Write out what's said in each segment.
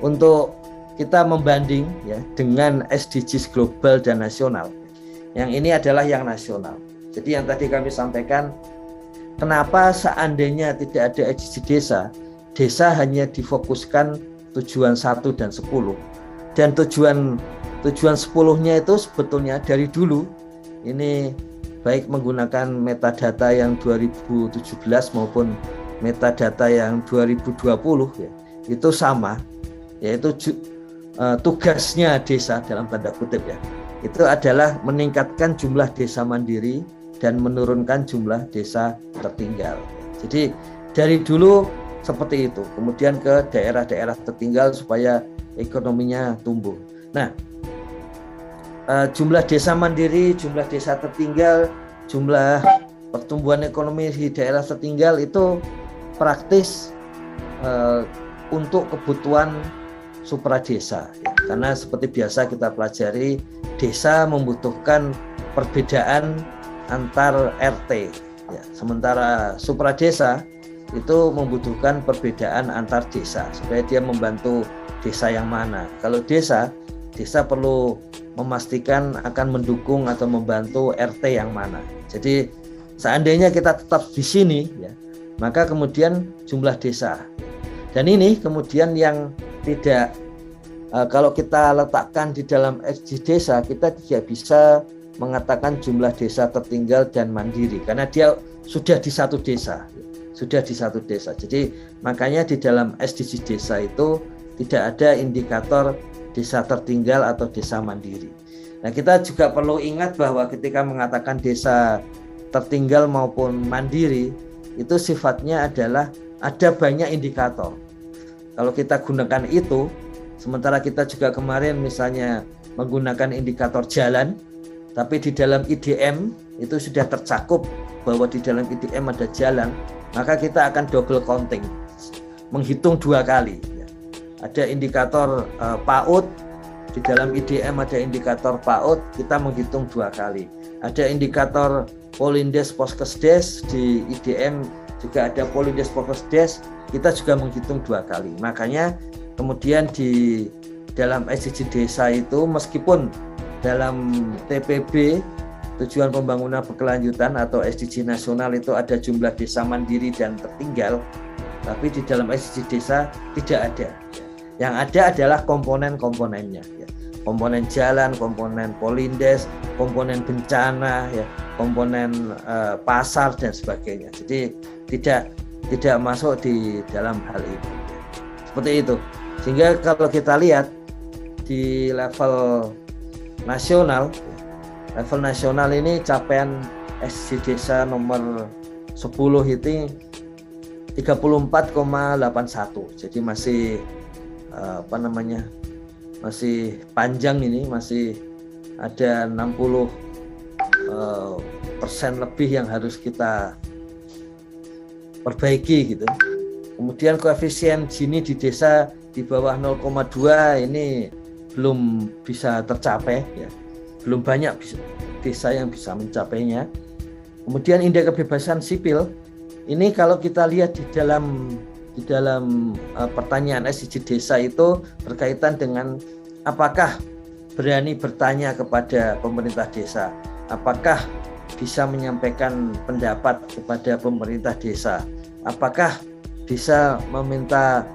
untuk kita membanding ya dengan SDGs global dan nasional. Yang ini adalah yang nasional. Jadi yang tadi kami sampaikan, kenapa seandainya tidak ada SDG desa hanya difokuskan tujuan 1 dan 10. Dan tujuan 10-nya itu sebetulnya dari dulu ini baik menggunakan metadata yang 2017 maupun metadata yang 2020 ya, itu sama, yaitu tugasnya desa dalam tanda kutip ya, itu adalah meningkatkan jumlah desa mandiri dan menurunkan jumlah desa tertinggal. Jadi dari dulu seperti itu, kemudian ke daerah-daerah tertinggal supaya ekonominya tumbuh. Nah, jumlah desa mandiri, jumlah desa tertinggal, jumlah pertumbuhan ekonomi di daerah tertinggal itu praktis untuk kebutuhan supradesa. Karena seperti biasa kita pelajari, desa membutuhkan perbedaan antar RT. Ya, sementara supradesa itu membutuhkan perbedaan antar desa supaya dia membantu desa yang mana. Kalau desa perlu memastikan akan mendukung atau membantu RT yang mana. Jadi seandainya kita tetap di sini ya, maka kemudian jumlah desa. Dan ini kemudian yang tidak kalau kita letakkan di dalam SDG desa, kita tidak bisa mengatakan jumlah desa tertinggal dan mandiri karena dia sudah di satu desa. Jadi makanya di dalam SDG desa itu tidak ada indikator desa tertinggal atau desa mandiri. Nah, kita juga perlu ingat bahwa ketika mengatakan desa tertinggal maupun mandiri itu sifatnya adalah ada banyak indikator. Kalau kita gunakan itu, sementara kita juga kemarin misalnya menggunakan indikator jalan, tapi di dalam IDM itu sudah tercakup bahwa di dalam IDM ada jalan, maka kita akan double counting, menghitung 2 kali. Ada indikator PAUD, di dalam IDM ada indikator PAUD, kita menghitung 2 kali. Ada indikator Polindes Poskesdes, di IDM juga ada Polindes Poskesdes, kita juga menghitung 2 kali. Makanya kemudian di dalam SDG desa itu meskipun dalam TPB tujuan pembangunan berkelanjutan atau SDG nasional itu ada jumlah desa mandiri dan tertinggal, tapi di dalam SDG desa tidak ada. Yang ada adalah komponen-komponennya, ya. Komponen jalan, komponen polindes, komponen bencana, ya, komponen pasar dan sebagainya. Jadi tidak masuk di dalam hal itu. Seperti itu. Sehingga kalau kita lihat di level nasional ini capaian SDG desa nomor 10 itu 34,81. Jadi masih masih panjang, ini masih ada 60% lebih yang harus kita perbaiki gitu. Kemudian koefisien Gini di desa di bawah 0,2 ini belum bisa tercapai ya. Belum banyak desa yang bisa mencapainya. Kemudian indeks kebebasan sipil ini kalau kita lihat di dalam pertanyaan SDG desa itu berkaitan dengan apakah berani bertanya kepada pemerintah desa, apakah bisa menyampaikan pendapat kepada pemerintah desa, apakah bisa meminta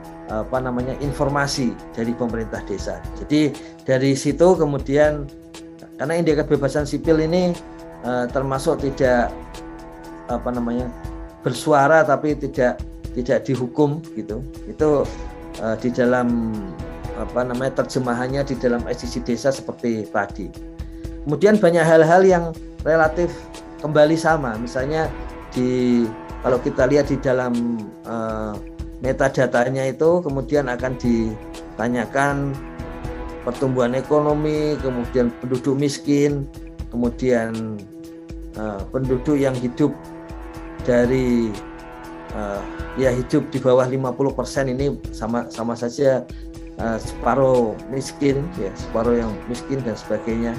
informasi dari pemerintah desa. Jadi dari situ kemudian, karena indeks kebebasan sipil ini termasuk tidak bersuara tapi tidak dihukum gitu. Itu di dalam terjemahannya di dalam SDG desa seperti tadi. Kemudian banyak hal-hal yang relatif kembali sama. Misalnya kalau kita lihat di dalam metadatanya itu kemudian akan ditanyakan pertumbuhan ekonomi, kemudian penduduk miskin, kemudian penduduk yang hidup dari hidup di bawah 50% ini sama saja separuh miskin ya, separuh yang miskin dan sebagainya.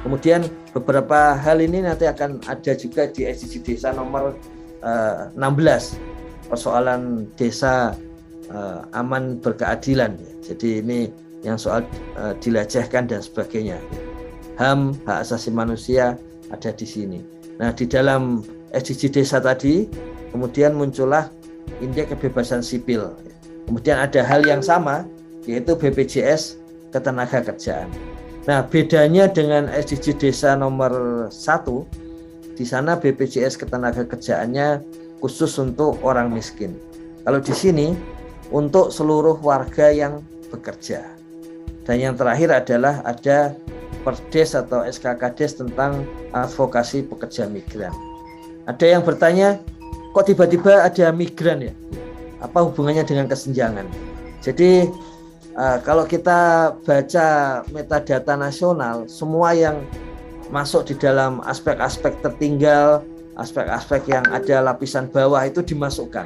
Kemudian beberapa hal ini nanti akan ada juga di SDG desa nomor 16, persoalan desa aman berkeadilan. Jadi ini yang soal dilecehkan dan sebagainya. HAM, hak asasi manusia ada di sini. Nah, di dalam SDG desa tadi kemudian muncullah indeks kebebasan sipil. Kemudian ada hal yang sama, yaitu BPJS ketenagakerjaan. Nah, bedanya dengan SDG desa nomor 1, di sana BPJS ketenagakerjaannya khusus untuk orang miskin. Kalau di sini untuk seluruh warga yang bekerja. Dan yang terakhir adalah ada Perdes atau SKKDes tentang advokasi pekerja migran. Ada yang bertanya, kok tiba-tiba ada migran ya? Apa hubungannya dengan kesenjangan? Jadi kalau kita baca metadata nasional, semua yang masuk di dalam aspek-aspek tertinggal, aspek-aspek yang ada lapisan bawah itu dimasukkan.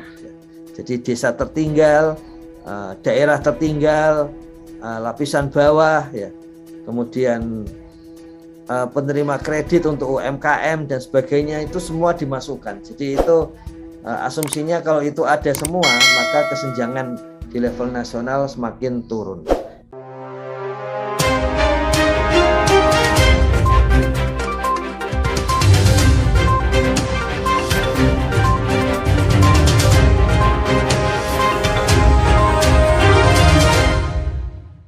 Jadi desa tertinggal, daerah tertinggal, lapisan bawah, ya, kemudian penerima kredit untuk UMKM dan sebagainya itu semua dimasukkan. Jadi itu asumsinya kalau itu ada semua, maka kesenjangan di level nasional semakin turun.